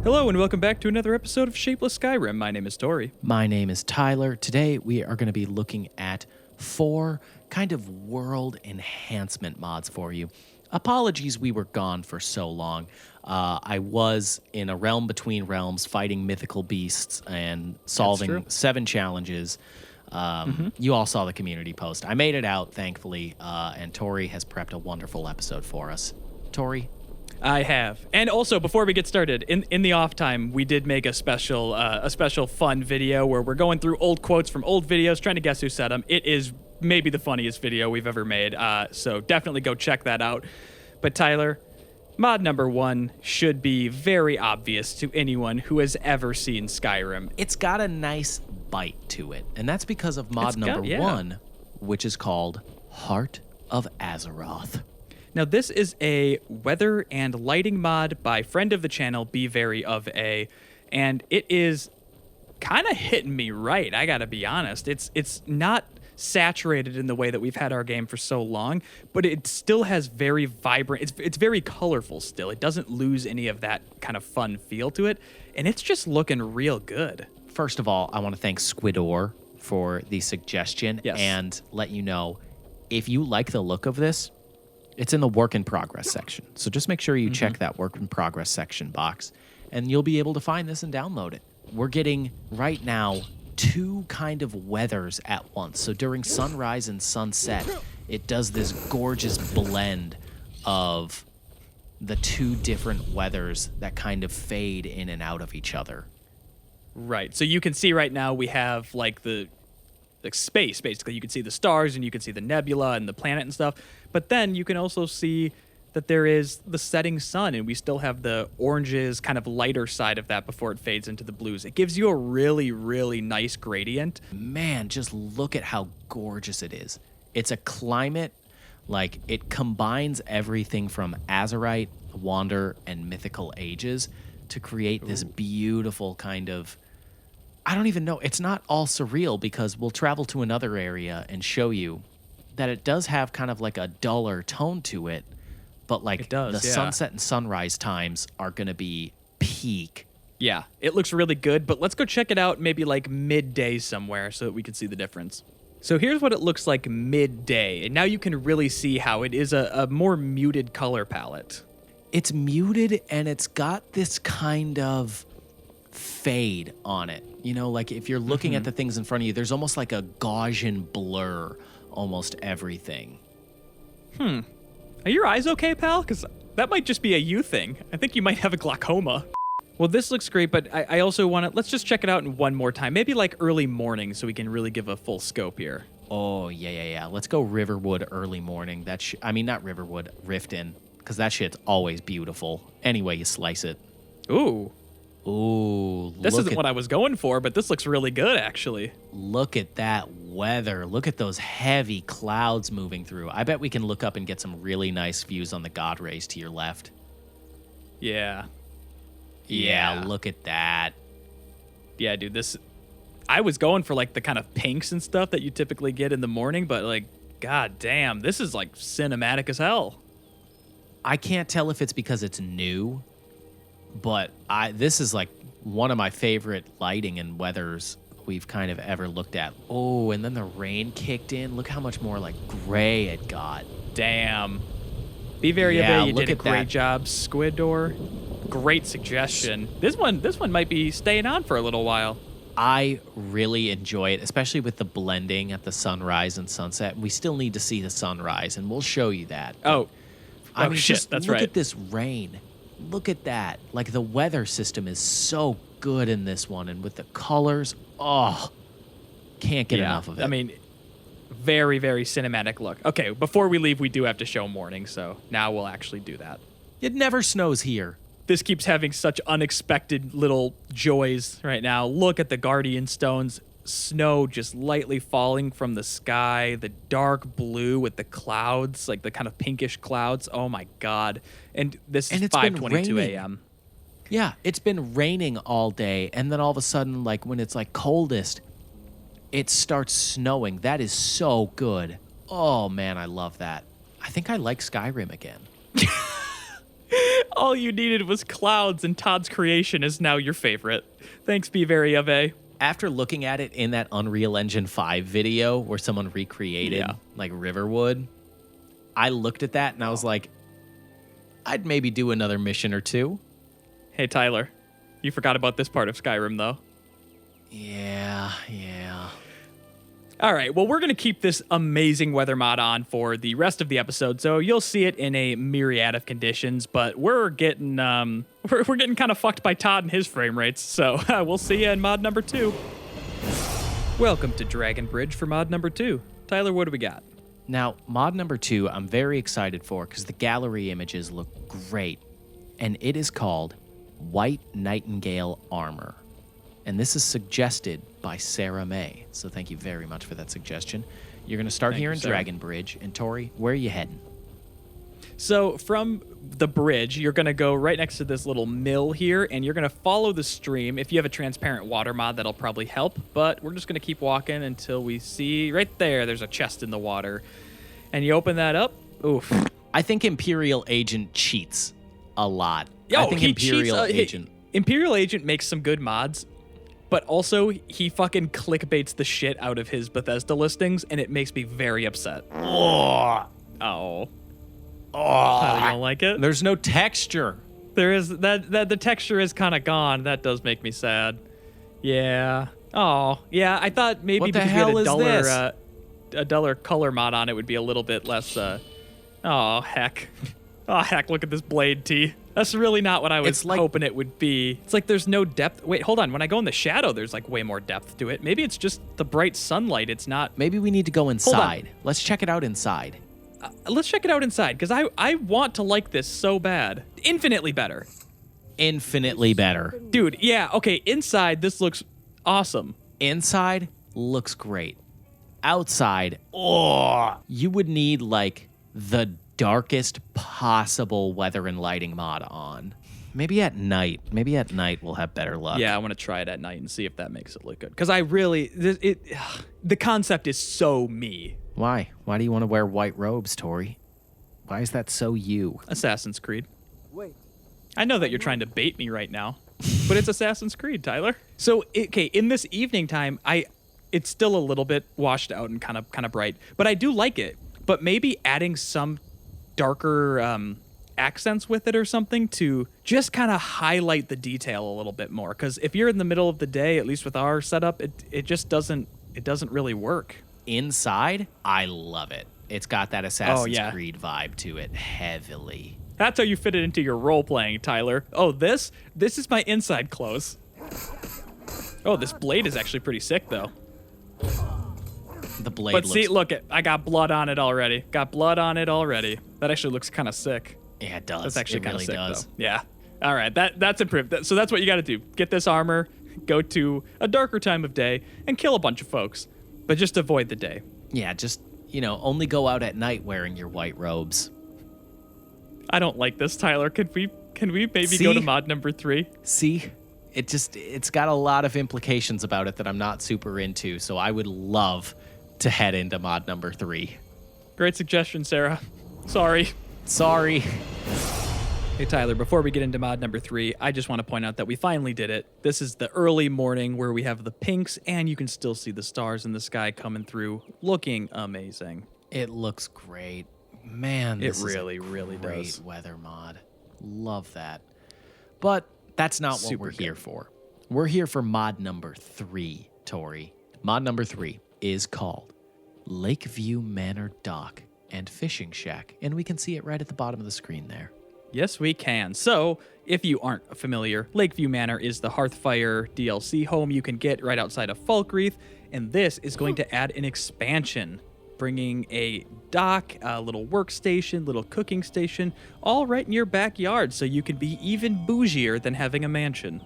Hello and welcome back to another episode of Shapeless Skyrim. My name is Tori. My name is Tyler. Today we are going to be looking at 4 kind of world enhancement mods for you. Apologies we were gone for so long. I was in a realm between realms fighting mythical beasts and solving 7 challenges. You all saw the community post. I made it out, thankfully, and Tori has prepped a wonderful episode for us. Tori? I have. And also, before we get started, in the off time, we did make a special fun video where we're going through old quotes from old videos, trying to guess who said them. It is maybe the funniest video we've ever made, so definitely go check that out. But Tyler, mod number 1 should be very obvious to anyone who has ever seen Skyrim. It's got a nice bite to it, and that's because of mod number 1, which is called Heart of Azeroth. Now, this is a weather and lighting mod by friend of the channel, BeVeryOfA, and it is kind of hitting me right, I gotta be honest. It's not saturated in the way that we've had our game for so long, but it still has very vibrant, it's very colorful still. It doesn't lose any of that kind of fun feel to it, and it's just looking real good. First of all, I want to thank Squidor for the suggestion and let you know, if you like the look of this, it's in the work in progress section. So just make sure you check that work in progress section box and you'll be able to find this and download it. We're getting right now 2 kind of weathers at once. So during sunrise and sunset, it does this gorgeous blend of the 2 different weathers that kind of fade in and out of each other. Right. So you can see right now we have like the space, basically. You can see the stars and you can see the nebula and the planet and stuff. But then you can also see that there is the setting sun, and we still have the oranges, kind of lighter side of that before it fades into the blues. It gives you a really, really nice gradient. Man, just look at how gorgeous it is. It's a climate, like it combines everything from Azerite, Wander, and Mythical Ages to create this beautiful kind of, I don't even know. It's not all surreal because we'll travel to another area and show you that it does have kind of like a duller tone to it, but like the sunset and sunrise times are going to be peak. Yeah, it looks really good, but let's go check it out maybe like midday somewhere so that we can see the difference. So here's what it looks like midday, and now you can really see how it is a more muted color palette. It's muted and it's got this kind of fade on it. You know, like if you're looking at the things in front of you, there's almost like a Gaussian blur, almost everything. Are your eyes okay, pal? Because that might just be a you thing. I think you might have a glaucoma. Well, this looks great, but I also want to, let's just check it out in one more time. Maybe like early morning so we can really give a full scope here. Oh, yeah. Let's go Riverwood early morning. I mean, not Riverwood, Riften, because that shit's always beautiful. Anyway you slice it. Ooh, this isn't what I was going for, but this looks really good, actually. Look at that weather. Look at those heavy clouds moving through. I bet we can look up and get some really nice views on the God Rays to your left. Yeah, look at that. Yeah, dude, I was going for like the kind of pinks and stuff that you typically get in the morning, but like, god damn, this is like cinematic as hell. I can't tell if it's because it's new, but this is like one of my favorite lighting and weathers we've kind of ever looked at. Oh, and then the rain kicked in. Look how much more like gray it got. Damn. BeVeryOfa, you did a great job. Squidor, great suggestion. This one might be staying on for a little while. I really enjoy it, especially with the blending at the sunrise and sunset. We still need to see the sunrise, and we'll show you that. I mean, shit, just that's look right. at this rain. Look at that. Like, the weather system is so good in this one, and with the colors, can't get enough of it. I mean, very, very cinematic look. Okay, before we leave, we do have to show morning, so now we'll actually do that. It never snows here. This keeps having such unexpected little joys right now. Look at the Guardian Stones. Snow just lightly falling from the sky, the dark blue with the clouds, like the kind of pinkish clouds. Oh my god. And this is 5:22 a.m. Yeah, it's been raining all day, and then all of a sudden, like when it's like coldest, it starts snowing. That is so good. Oh man, I love that. I think I like Skyrim again. All you needed was clouds, and Todd's creation is now your favorite. Thanks, BeVeryOfa. After looking at it in that Unreal Engine 5 video where someone recreated like Riverwood, I looked at that and I was like, I'd maybe do another mission or two. Hey, Tyler, you forgot about this part of Skyrim, though. Yeah. All right, well, we're going to keep this amazing weather mod on for the rest of the episode, so you'll see it in a myriad of conditions, but we're getting we're getting kind of fucked by Todd and his frame rates, so we'll see you in mod number 2. Welcome to Dragonbridge for mod number 2. Tyler, what do we got? Now, mod number 2, I'm very excited for because the gallery images look great, and it is called White Nightingale Armor. And this is suggested by Sarah May. So thank you very much for that suggestion. You're going to start here in Dragonbridge. And Tori, where are you heading? So from the bridge, you're going to go right next to this little mill here, and you're going to follow the stream. If you have a transparent water mod, that'll probably help. But we're just going to keep walking until we see right there, there's a chest in the water. And you open that up. Oof. I think Imperial Agent cheats a lot. I think Imperial Agent makes some good mods. But also, he fucking clickbaits the shit out of his Bethesda listings, and it makes me very upset. Oh. You don't like it? There's no texture. There is that the texture is kind of gone. That does make me sad. Yeah. Oh, yeah. I thought maybe because we had a duller color mod on it would be a little bit less. Oh heck. Oh heck! Look at this blade, T. That's really not what I was hoping it would be. It's like there's no depth. Wait, hold on. When I go in the shadow, there's like way more depth to it. Maybe it's just the bright sunlight. It's not. Maybe we need to go inside. Let's check it out inside. Let's check it out inside, because I want to like this so bad. Infinitely better. Infinitely better. Dude, yeah, okay, inside, this looks awesome. Inside looks great. Outside, you would need like the darkest possible weather and lighting mod on. Maybe at night we'll have better luck. Yeah, I want to try it at night and see if that makes it look good. Because I really, the concept is so me. Why? Why do you want to wear white robes, Tori? Why is that so you? Assassin's Creed. Wait. I know that you're trying to bait me right now, but it's Assassin's Creed, Tyler. So, okay, in this evening time, it's still a little bit washed out and kind of bright, but I do like it. But maybe adding some darker accents with it or something to just kind of highlight the detail a little bit more. Because if you're in the middle of the day, at least with our setup, it just doesn't really work. Inside, I love it. It's got that Assassin's Creed vibe to it heavily. That's how you fit it into your role playing, Tyler. Oh, this is my inside clothes. Oh, this blade is actually pretty sick though. The blade. But see, look, I got blood on it already. That actually looks kind of sick. Yeah, it does. That's actually kind of really sick, does. though. Yeah. All right, that's improved. So that's what you got to do. Get this armor, go to a darker time of day, and kill a bunch of folks. But just avoid the day. Yeah, just, only go out at night wearing your white robes. I don't like this, Tyler. Can we maybe go to mod number 3? See? It's got a lot of implications about it that I'm not super into, so I would love to head into mod number 3. Great suggestion, Sarah. Sorry. Hey, Tyler, before we get into mod number 3, I just want to point out that we finally did it. This is the early morning where we have the pinks, and you can still see the stars in the sky coming through, looking amazing. It looks great. Man, this really is a really great does. Weather mod. Love that. But that's not what we're here for. We're here for mod number 3, Tori. Mod number 3 is called Lakeview Manor Dock and Fishing Shack, and we can see it right at the bottom of the screen there. Yes, we can. So, if you aren't familiar, Lakeview Manor is the Hearthfire DLC home you can get right outside of Falkreath, and this is going to add an expansion, bringing a dock, a little workstation, little cooking station, all right in your backyard, so you can be even bougier than having a mansion.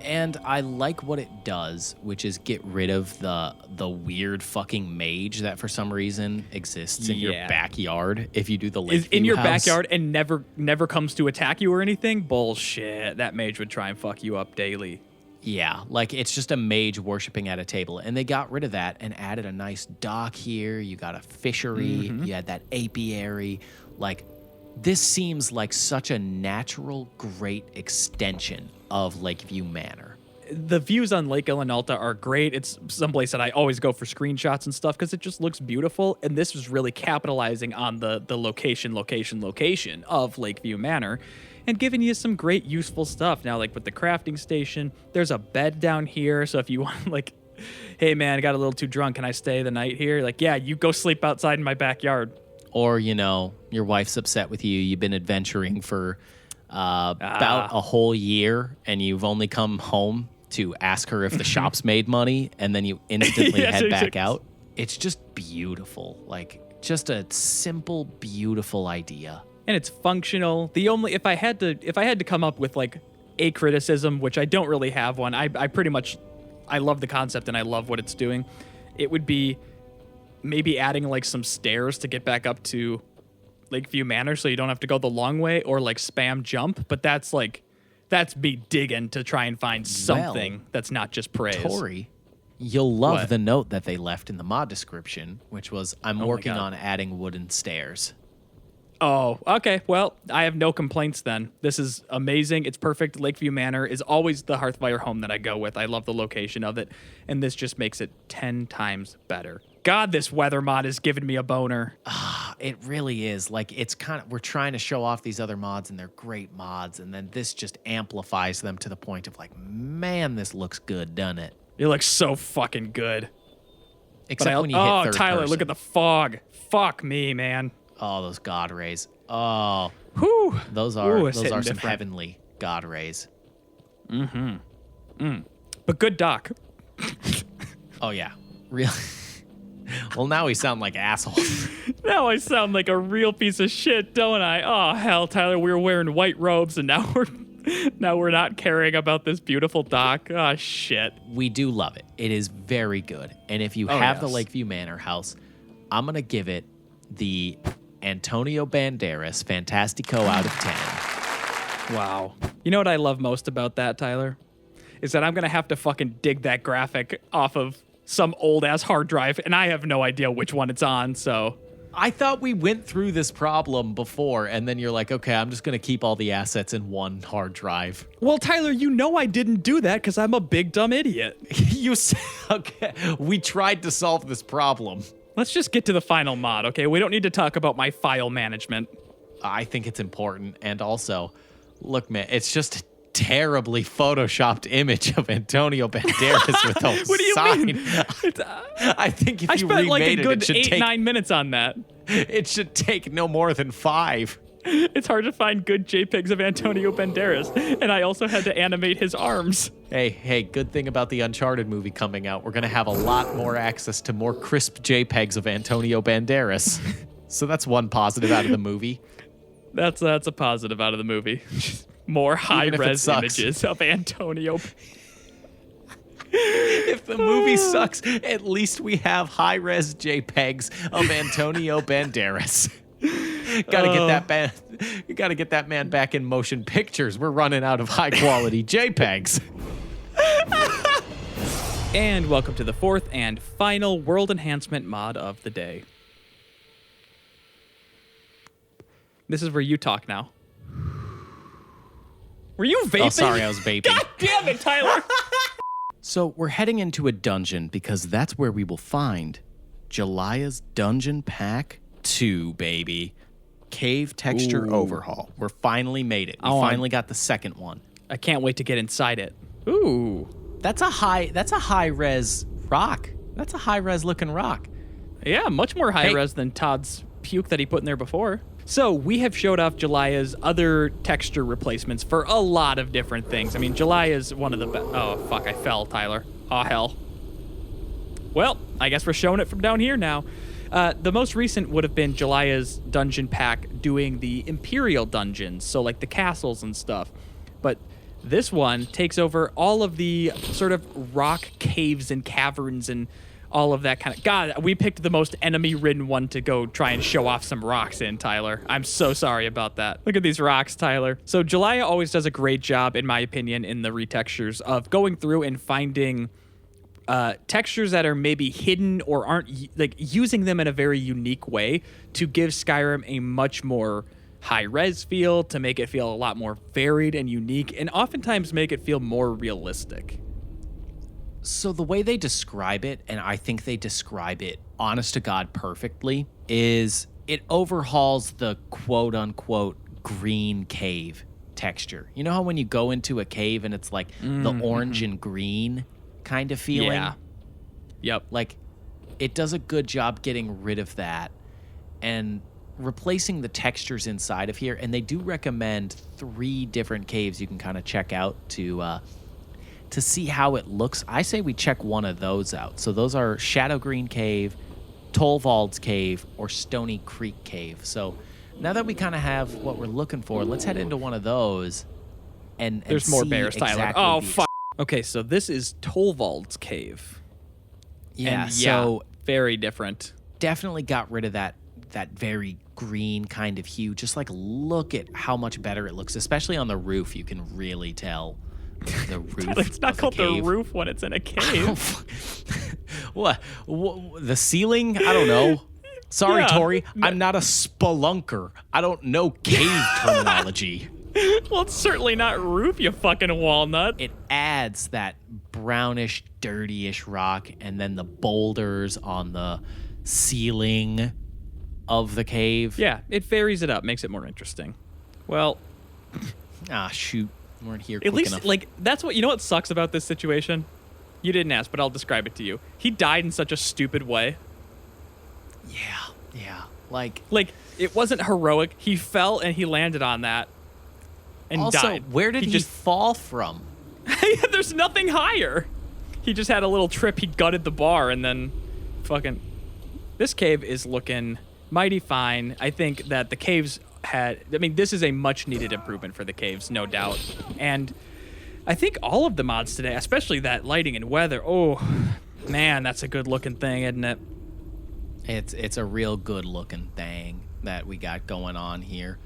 And I like what it does, which is get rid of the weird fucking mage that for some reason exists in your backyard if you do the Lakeview Is in your house. backyard and never comes to attack you or anything? Bullshit. That mage would try and fuck you up daily. Yeah, like it's just a mage worshiping at a table. And they got rid of that and added a nice dock here. You got a fishery. You had that apiary. Like, This seems like such a natural, great extension of Lakeview Manor. The views on Lake Ilinalta are great. It's someplace that I always go for screenshots and stuff because it just looks beautiful. And this was really capitalizing on the location of Lakeview Manor and giving you some great useful stuff. Now, like with the crafting station, there's a bed down here. So if you want, like, hey, man, I got a little too drunk. Can I stay the night here? Like, yeah, you go sleep outside in my backyard. Or, you know, your wife's upset with you. You've been adventuring for about a whole year, and you've only come home to ask her if the shop's made money, and then you instantly head back out. It's just beautiful. Like, just a simple, beautiful idea. And it's functional. The only if I had to come up with like a criticism, which I don't really have one, I pretty much I love the concept and I love what it's doing. It would be maybe adding like some stairs to get back up to Lakeview Manor so you don't have to go the long way, or like spam jump, but that's me digging to try and find something that's not just praise. Tori, you'll love the note that they left in the mod description, which was, I'm working on adding wooden stairs. Oh, okay. Well, I have no complaints then. This is amazing. It's perfect. Lakeview Manor is always the hearthfire home that I go with. I love the location of it, and this just makes it 10 times better. God, this weather mod is giving me a boner. It really is. Like, it's kind of, we're trying to show off these other mods, and they're great mods, and then this just amplifies them to the point of like, man, this looks good, doesn't it? It looks so fucking good. Except when you hit third Tyler, person. look at the fog. Fuck me, man. Oh, those god rays. Oh, whew. Those are some different. heavenly god rays. But good doc. Oh yeah, really. Well, now we sound like assholes. Now I sound like a real piece of shit, don't I? Oh hell, Tyler, we were wearing white robes, and now we're not caring about this beautiful dock. Oh shit. We do love it. It is very good. And if you have the Lakeview Manor house, I'm gonna give it the Antonio Banderas Fantastico out of 10. Wow. You know what I love most about that, Tyler? Is that I'm going to have to fucking dig that graphic off of some old-ass hard drive, and I have no idea which one it's on, so... I thought we went through this problem before, and then you're like, okay, I'm just going to keep all the assets in one hard drive. Well, Tyler, you know I didn't do that because I'm a big dumb idiot. You said, okay, we tried to solve this problem. Let's just get to the final mod, okay? We don't need to talk about my file management. I think it's important. And also, look, man, it's just a terribly photoshopped image of Antonio Banderas with a What do you sign. mean? I think if I you spent like a remade good it should 8-9 minutes on that. It should take no more than 5. It's hard to find good JPEGs of Antonio Banderas, and I also had to animate his arms. Hey, good thing about the Uncharted movie coming out. We're going to have a lot more access to more crisp JPEGs of Antonio Banderas. So that's one positive out of the movie. That's a positive out of the movie. More high-res images of Antonio. If the movie sucks, at least we have high-res JPEGs of Antonio Banderas. Gotta get that man back in motion pictures. We're running out of high-quality JPEGs. And welcome to the fourth and final world enhancement mod of the day. This is where you talk now. Were you vaping? Oh, sorry, I was vaping. God damn it, Tyler! So we're heading into a dungeon because that's where we will find Julihah's Dungeon Pack 2, baby. Cave Texture Overhaul. We're finally made it. We finally got the second one. I can't wait to get inside it. Ooh. That's a high res rock. That's a high res looking rock. Yeah, much more high res than Todd's puke that he put in there before. So we have showed off Julihah's other texture replacements for a lot of different things. I mean, Julihah is one of the best. Oh, fuck, I fell, Tyler. Oh, hell. Well, I guess we're showing it from down here now. The most recent would have been Julihah's dungeon pack doing the Imperial dungeons, so like the castles and stuff. But this one takes over all of the sort of rock caves and caverns and all of that kind of... God, we picked the most enemy-ridden one to go try and show off some rocks in, Tyler. I'm so sorry about that. Look at these rocks, Tyler. So Julihah always does a great job, in my opinion, in the retextures of going through and finding textures that are maybe hidden or aren't, like, using them in a very unique way to give Skyrim a much more high-res feel, to make it feel a lot more varied and unique, and oftentimes make it feel more realistic. So the way they describe it, and I think they describe it honest to God perfectly, is it overhauls the quote-unquote green cave texture. You know how when you go into a cave and it's like the orange and green kind of feeling? Yeah. Yep. Like, it does a good job getting rid of that and replacing the textures inside of here. And they do recommend 3 different caves you can kind of check out to see how it looks. I say we check one of those out. So those are Shadow Green Cave, Tolvald's Cave, or Stony Creek Cave. So now that we kind of have what we're looking for, let's head into one of those and there's more bear style. Exactly oh, fuck. Okay, so this is Tolvald's Cave. Yeah, and so very different. Definitely got rid of that very green kind of hue. Just like look at how much better it looks, especially on the roof. You can really tell the roof. It's not called the roof when it's in a cave. What? The ceiling? I don't know. Sorry, Yeah. Tori. I'm not a spelunker. I don't know cave terminology. Well, it's certainly not roof, you fucking walnut. It adds that brownish, dirtyish rock, and then the boulders on the ceiling of the cave. Yeah, it varies it up, makes it more interesting. Well, Shoot. We weren't here at quick least, enough. like, that's what, you know what sucks about this situation? You didn't ask, but I'll describe it to you. He died in such a stupid way. Yeah. Like, it wasn't heroic. He fell and he landed on that and also, died. where did he just fall from? There's nothing higher. He just had a little trip. He gutted the bar and then fucking... This cave is looking mighty fine. I think that the caves this is a much-needed improvement for the caves, no doubt. And I think all of the mods today, especially that lighting and weather, oh, man, that's a good-looking thing, isn't it? It's a real good-looking thing that we got going on here.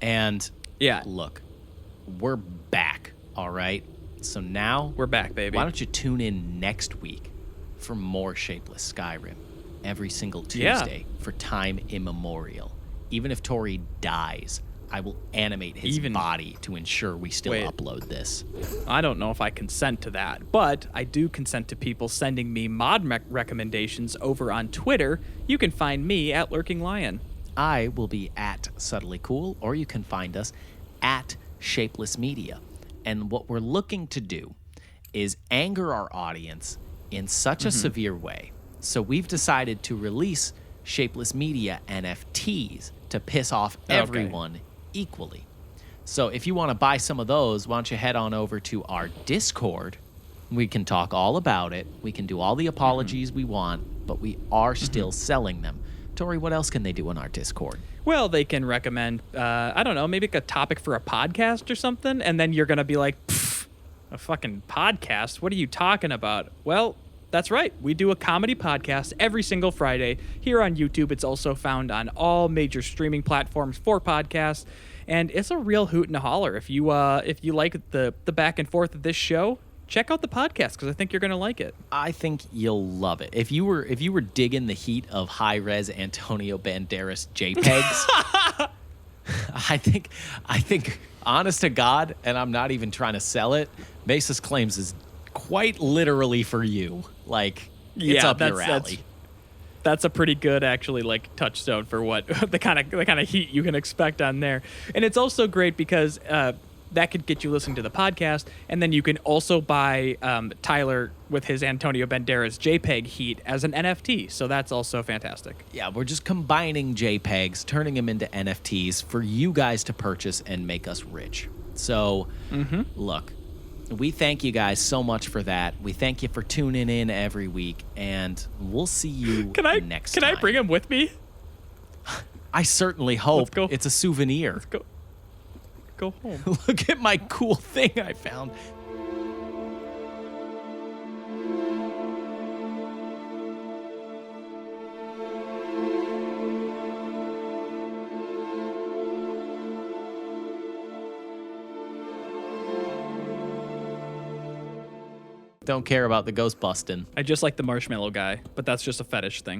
And, Yeah. look, we're back, all right? So now... We're back, baby. Why don't you tune in next week for more Shapeless Skyrim every single Tuesday for time immemorial. Even if Tori dies, I will animate his body to ensure we still upload this. I don't know if I consent to that, but I do consent to people sending me mod recommendations over on Twitter. You can find me at Lurking Lion. I will be at Subtly Cool, or you can find us at Shapeless Media. And what we're looking to do is anger our audience in such a severe way. So we've decided to release Shapeless Media NFTs to piss off everyone equally. So if you want to buy some of those, why don't you head on over to our Discord. We can talk all about it. We can do all the apologies we want, but we are still selling them. Tori, what else can they do on our Discord? Well, they can recommend, I don't know, maybe a topic for a podcast or something, and then you're going to be like, a fucking podcast? What are you talking about? Well, that's right. We do a comedy podcast every single Friday here on YouTube. It's also found on all major streaming platforms for podcasts, and it's a real hoot and a holler. If you like the back and forth of this show, check out the podcast because I think you're going to like it. I think you'll love it. If you were digging the heat of high-res Antonio Banderas JPEGs, I think honest to God, and I'm not even trying to sell it, Basis Claims is quite literally for you. Like, it's up your alley. That's a pretty good, actually, like, touchstone for what the kind of heat you can expect on there. And it's also great because that could get you listening to the podcast, and then you can also buy Tyler with his Antonio Banderas JPEG heat as an NFT. So that's also fantastic. Yeah, we're just combining JPEGs, turning them into NFTs for you guys to purchase and make us rich. So, look, we thank you guys so much for that. We thank you for tuning in every week, and we'll see you next time. Can I bring him with me? I certainly hope. Let's go. It's a souvenir. Let's go home. Look at my cool thing I found. Don't care about the ghost busting. I just like the marshmallow guy, but that's just a fetish thing.